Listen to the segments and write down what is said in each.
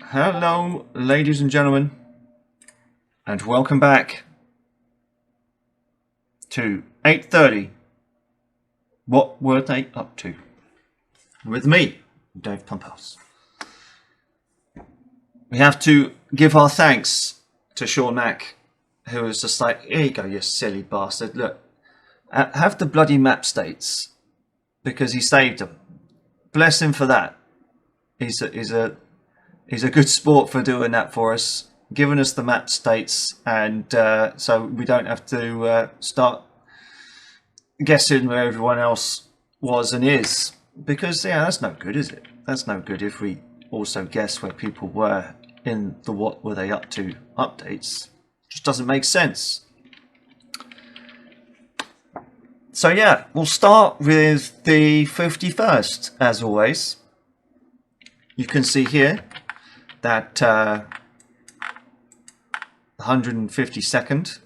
Hello, ladies and gentlemen, and welcome back to 8:30. What were they up to? With me, Dave Pumphouse. We have to give our thanks to Sean Mack, who was just like, "Here you go, you silly bastard. Look, have the bloody map states because he saved them. Bless him for that. He's a good sport for doing that for us, giving us the map states, and so we don't have to start guessing where everyone else was and is. Because that's no good, is it? That's no good if we also guess where people were in the what were they up to updates. Just doesn't make sense. So yeah, we'll start with the 51st as always. You can see here that 152nd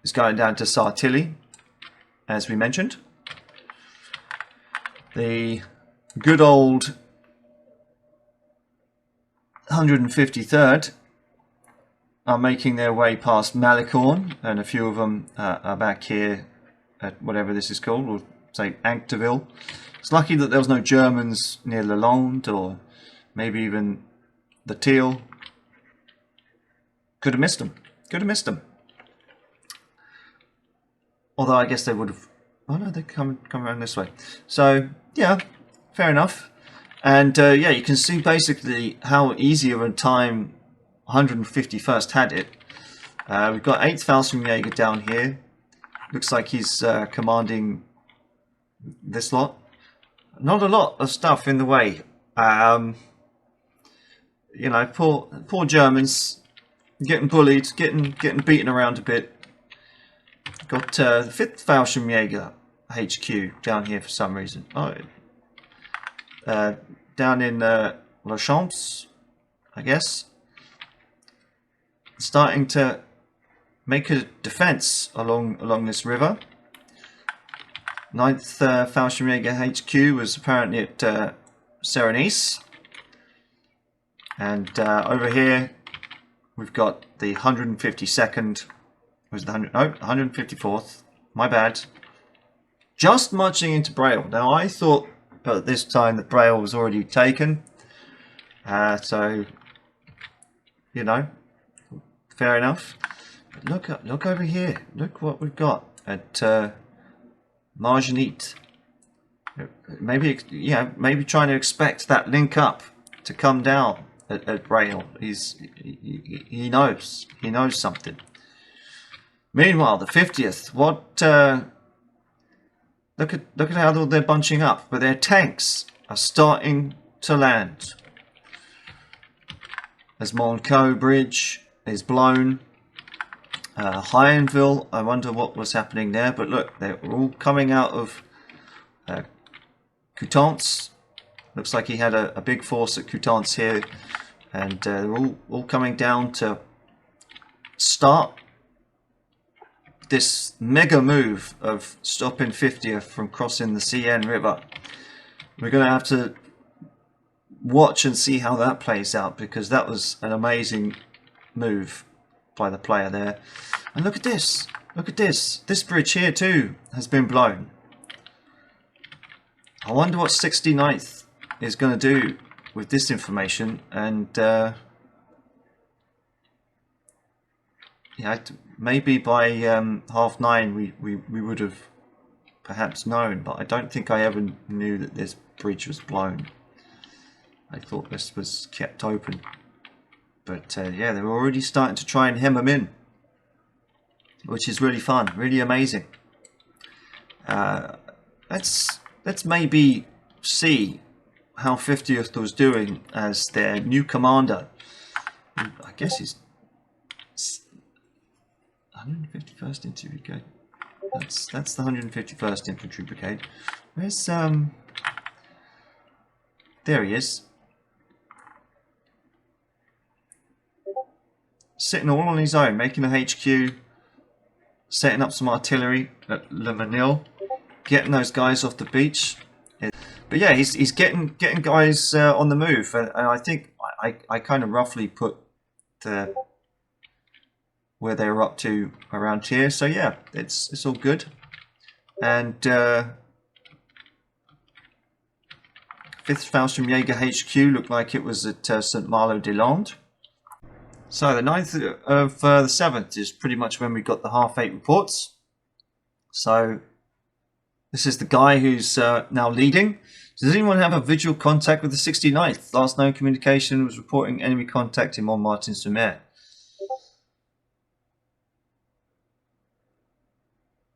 is going down to Sartilly, as we mentioned. The good old 153rd are making their way past Malicorne, and a few of them are back here at whatever this is called, we'll say Ancteville. It's lucky that there was no Germans near Lalonde or maybe even the Teal. Could have missed them. Could have missed them. Although I guess they would have. Oh no, they come around this way. So yeah, fair enough. And yeah, you can see basically how easy of a time 151st had it. We've got 8th Fallschirmjäger down here. Looks like he's commanding this lot. Not a lot of stuff in the way. You know, poor Germans getting bullied, getting beaten around a bit. Got the 5th Fallschirmjäger HQ down here for some reason. Oh, down in La Champs, I guess. Starting to make a defense along this river. 9th Fallschirmjäger HQ was apparently at Serenice. And over here we've got the 152nd, was the 154th, my bad. Just marching into Braille. Now I thought at this time that Braille was already taken. So, you know, fair enough. But look over here. Look what we've got at Marginite. Maybe trying to expect that link up to come down at Braille. He knows something. Meanwhile, the 50th. What? Look at how they're bunching up. But their tanks are starting to land. As Monceau Bridge is blown. Hyenville, I wonder what was happening there, but look, they're all coming out of Coutances. Looks like he had a big force at Coutances here, and they're all coming down to start this mega move of stopping 50th from crossing the Seine River. We're going to have to watch and see how that plays out, because that was an amazing move by the player there. And look at this. Look at this. This bridge here too has been blown. I wonder what 69th is going to do with this information. And yeah, maybe by 9:30 we would have perhaps known, but I don't think I ever knew that this bridge was blown. I thought this was kept open. But yeah, they're already starting to try and hem them in, which is really fun, really amazing. Let's maybe see how 50th was doing as their new commander. I guess he's 151st Infantry Brigade. That's the 151st Infantry Brigade. Where's there he is. Sitting all on his own, making a HQ, setting up some artillery at Le Mesnil, getting those guys off the beach. But yeah, he's getting guys on the move, and I think I kind of roughly put the where they were up to around here. So yeah, it's all good. And 5th Faustrum Jaeger HQ looked like it was at St. Malo de Lande. So the 9th of the 7th is pretty much when we got the half-8 reports. So this is the guy who's now leading. Does anyone have a visual contact with the 69th? Last known communication was reporting enemy contact in Montmartin-sur-Mer.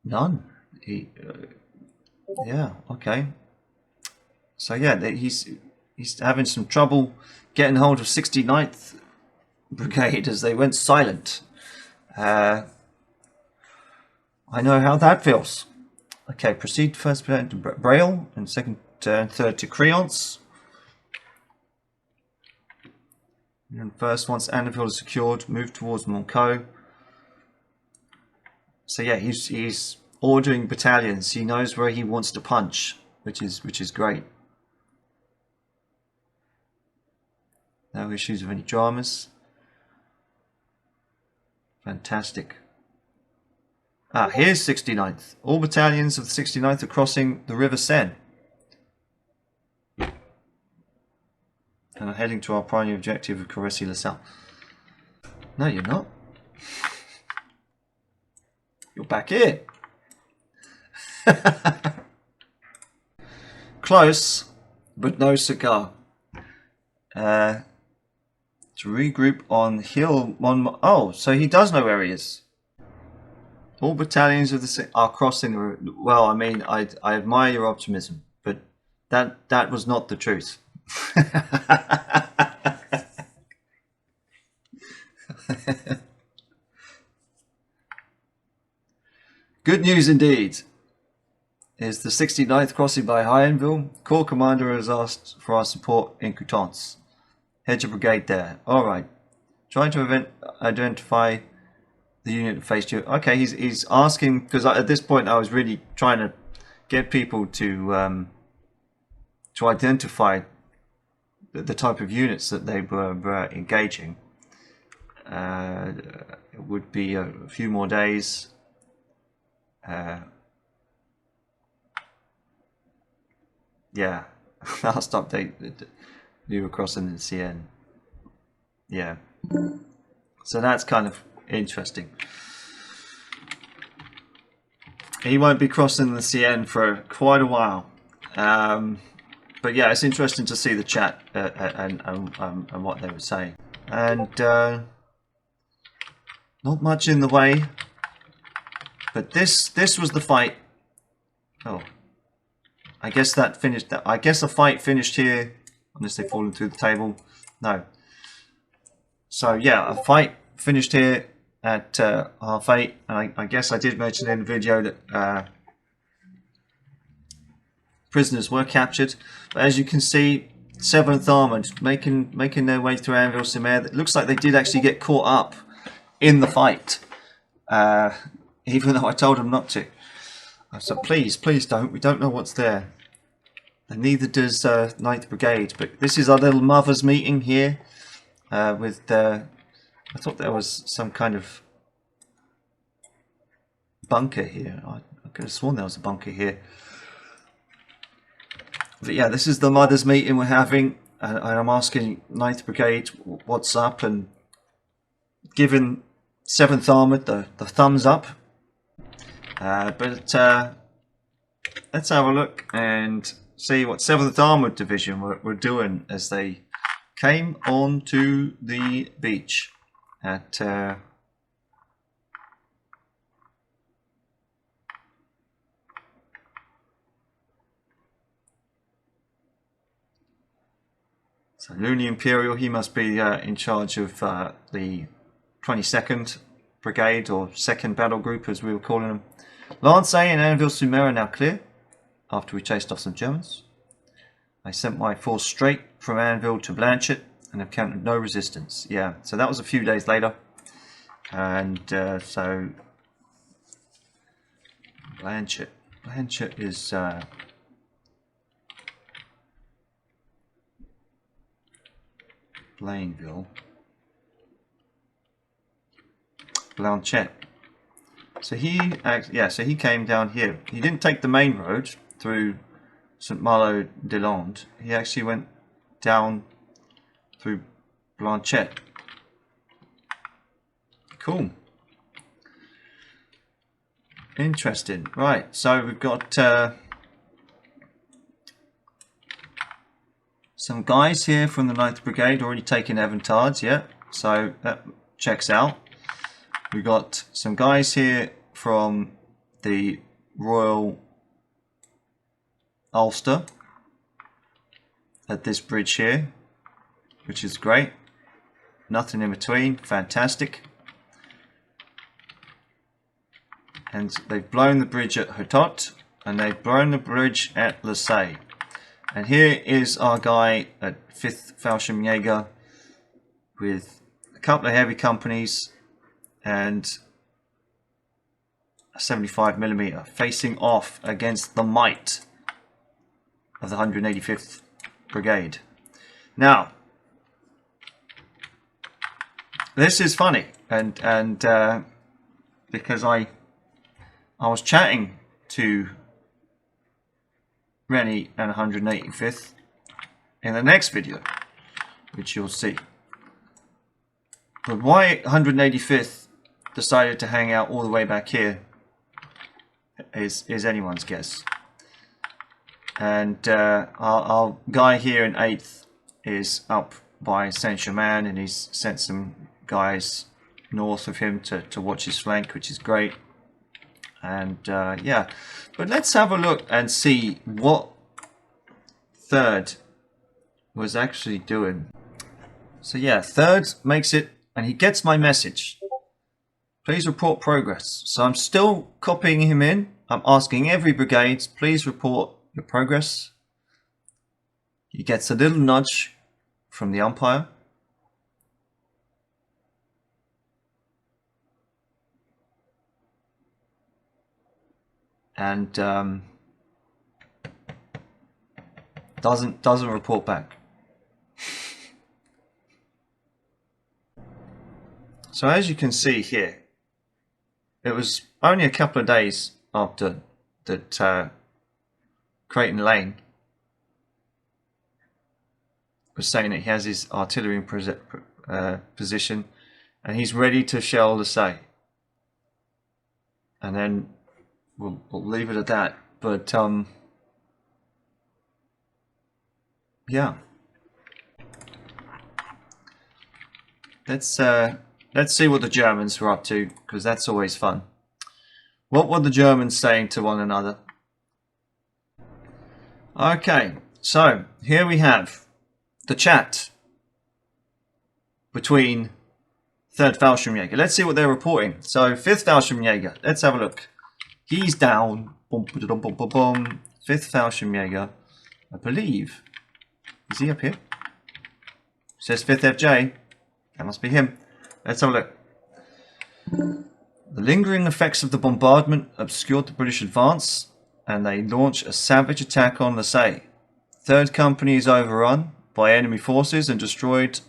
None. Yeah, okay. So yeah, he's having some trouble getting hold of 69th Brigade as they went silent. I know how that feels. Okay, proceed first to Braille and second and third to Creance. And first, once Anneville is secured, move towards Monceau. So yeah, he's ordering battalions. He knows where he wants to punch, which is great. No issues of any dramas. Fantastic. Ah, here's 69th. All battalions of the 69th are crossing the River Seine and are heading to our primary objective of Courcy-la-Salle. No, you're not. You're back here. Close, but no cigar. To regroup on Hill Mon. Oh, so he does know where he is. All battalions of the are crossing the. Well, I mean, I admire your optimism, but that was not the truth. Good news indeed. Is the 69th crossing by Hyenville. Corps Commander has asked for our support in Coutances. Head your brigade there. Alright. Trying to identify the unit faced you. Okay, he's asking, because at this point I was really trying to get people to identify the type of units that they were engaging. It would be a few more days. Yeah, last update we were crossing the CN. Yeah, so that's kind of interesting. He won't be crossing the CN for quite a while, but yeah, it's interesting to see the chat and what they were saying, and not much in the way. But this was the fight. Oh. I guess that finished. I guess the fight finished here, unless they've fallen through the table. No. So yeah, a fight finished here at 8:30, and I guess I did mention in the video that prisoners were captured. But as you can see, 7th Armoured making their way through Anneville-sur-Mer. It looks like they did actually get caught up in the fight, even though I told them not to. So please don't. We don't know what's there. And neither does 9th Brigade. But this is our little mothers meeting here. With I thought there was some kind of bunker here. I could have sworn there was a bunker here. But yeah, this is the mothers meeting we're having. And I'm asking 9th Brigade what's up. And giving 7th Armoured the thumbs up. But let's have a look and see what 7th Armoured Division were doing as they came onto the beach at so Looney Imperial, he must be in charge of the 22nd Brigade, or 2nd Battle Group as we were calling them. Lance A and Anneville-sur-Mer are now clear after we chased off some Germans. I sent my force straight from Anneville to Blanchett and have encountered no resistance. Yeah, so that was a few days later. And so Blanchett is Blainville. Blanchet. So he came down here. He didn't take the main road through St Malo de Landes. He actually went down through Blanchet. Cool. Interesting. Right, so we've got some guys here from the 9th Brigade already taking Eventard, yeah, so that checks out. We've got some guys here from the Royal Ulster at this bridge here, which is great. Nothing in between, fantastic. And they've blown the bridge at Hutot, and they've blown the bridge at Lasay. And here is our guy at 5th Fallschirmjäger with a couple of heavy companies and a 75mm facing off against the might of the 185th Brigade. Now, this is funny, and because I was chatting to Rennie and 185th in the next video, which you'll see. But why 185th decided to hang out all the way back here is anyone's guess. And our guy here in 8th is up by Saint-Germain, and he's sent some guys north of him to watch his flank, which is great. And yeah, but let's have a look and see what 3rd was actually doing. So yeah, 3rd makes it, and he gets my message. Please report progress. So I'm still copying him in. I'm asking every brigade, please report your progress. He gets a little nudge from the umpire. And doesn't report back. So as you can see here, it was only a couple of days after that Creighton Lane was saying that he has his artillery in position and he's ready to shell Lasay. And then we'll leave it at that. But yeah, let's see what the Germans were up to, because that's always fun. What were the Germans saying to one another? Okay, so here we have the chat between 3rd Fallschirmjäger. Let's see what they're reporting. So 5th Fallschirmjäger, let's have a look. He's down. 5th Fallschirmjäger, I believe. Is he up here? Says 5th FJ. That must be him. Let's have a look. The lingering effects of the bombardment obscured the British advance, and they launch a savage attack on Lasay. 3rd Company is overrun by enemy forces and destroyed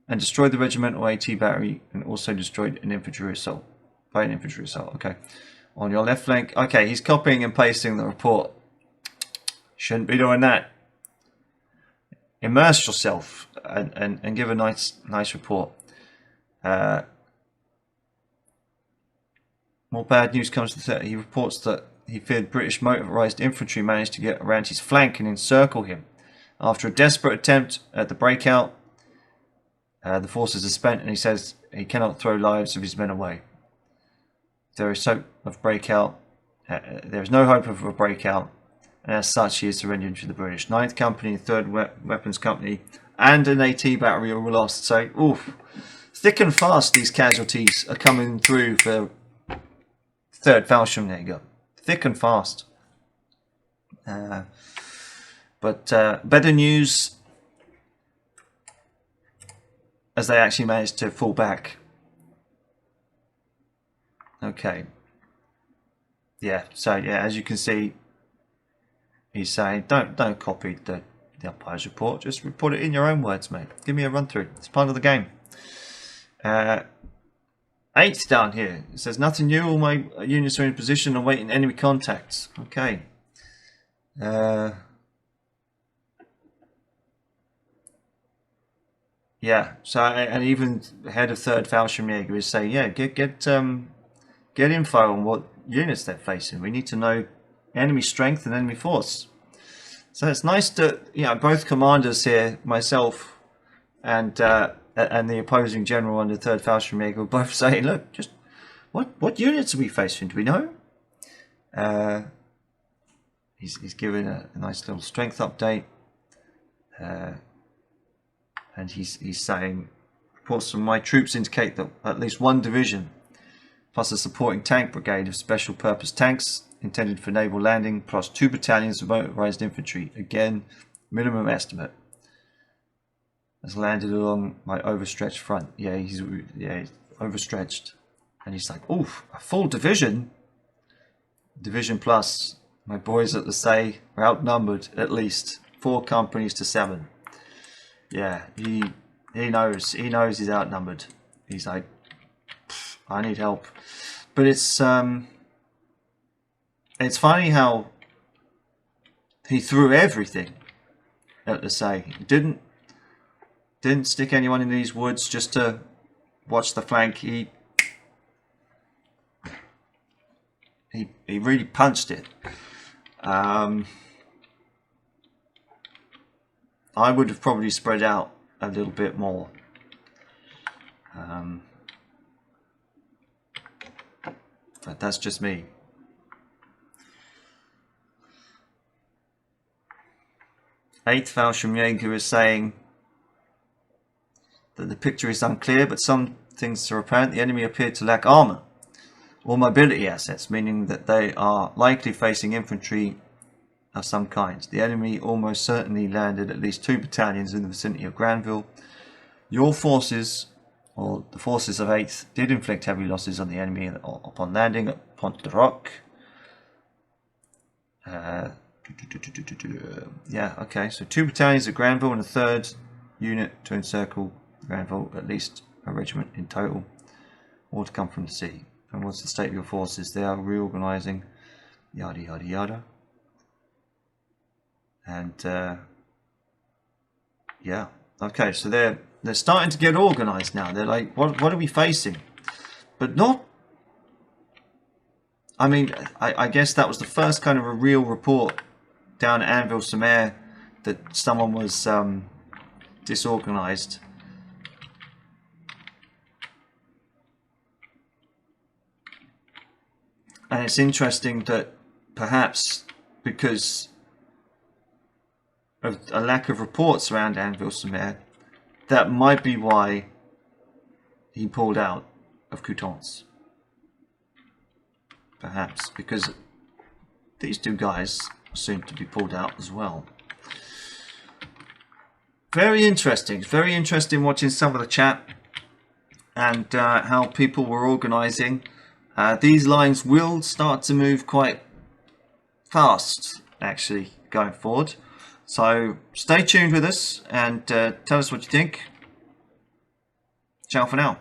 the regimental AT battery, and also destroyed an infantry assault. By an infantry assault, okay. On your left flank, okay, he's copying and pasting the report. Shouldn't be doing that. Immerse yourself and give a nice report. More bad news comes to the. He reports that he feared British motorised infantry managed to get around his flank and encircle him. After a desperate attempt at the breakout, the forces are spent, and he says he cannot throw lives of his men away. There is hope of breakout. There is no hope of a breakout, and as such, he is surrendering to the British. 9th Company, 3rd Weapons Company, and an AT battery are lost. So, oof, thick and fast these casualties are coming through for 3rd Fallschirmjäger. Thick and fast. But better news, as they actually managed to fall back. Okay. Yeah, so yeah, as you can see, he's saying don't copy the the umpire's report. Just report it in your own words, mate. Give me a run through. It's part of the game. 8 down here. It says nothing new. All my units are in position awaiting enemy contacts. Okay. Yeah. So, and even the head of 3rd Fallschirmjäger is saying, yeah, get info on what units they're facing. We need to know enemy strength and enemy force. So it's nice to, both commanders here, myself and the opposing general under 3rd Fallschirmjäger, both saying, look, just what units are we facing? Do we know? He's given a nice little strength update, and he's saying reports from my troops indicate that at least 1 division plus a supporting tank brigade of special purpose tanks intended for naval landing, plus 2 battalions of motorized infantry, again minimum estimate, has landed along my overstretched front. Yeah, he's overstretched, and he's like, oof, a full division plus. My boys at the say are outnumbered at least 4 companies to 7. Yeah, he knows he's outnumbered. He's like, I need help. But it's funny how he threw everything at the say. He didn't stick anyone in these woods just to watch the flank. He really punched it. I would have probably spread out a little bit more. But that's just me. Eighth Fallschirmjäger is saying that the picture is unclear, but some things are apparent. The enemy appeared to lack armor or mobility assets, meaning that they are likely facing infantry of some kind. The enemy almost certainly landed at least 2 battalions in the vicinity of Granville. Your forces, or the forces of 8th, did inflict heavy losses on the enemy upon landing at Pont de Roc. Yeah, okay, so 2 battalions at Granville and a 3rd unit to encircle Granville, at least a regiment in total, all to come from the sea. And what's the state of your forces? They are reorganizing, yada yada yada. And yeah, okay, so they're starting to get organized now. They're like, what are we facing? But not, I mean, I guess that was the first kind of a real report down at Anville-sur-Mer that someone was disorganized. And it's interesting that perhaps because of a lack of reports around Anville-sur-Mer, that might be why he pulled out of Coutances. Perhaps because these 2 guys seem to be pulled out as well. Very interesting. Very interesting watching some of the chat and how people were organising. These lines will start to move quite fast, actually, going forward. So stay tuned with us and tell us what you think. Ciao for now.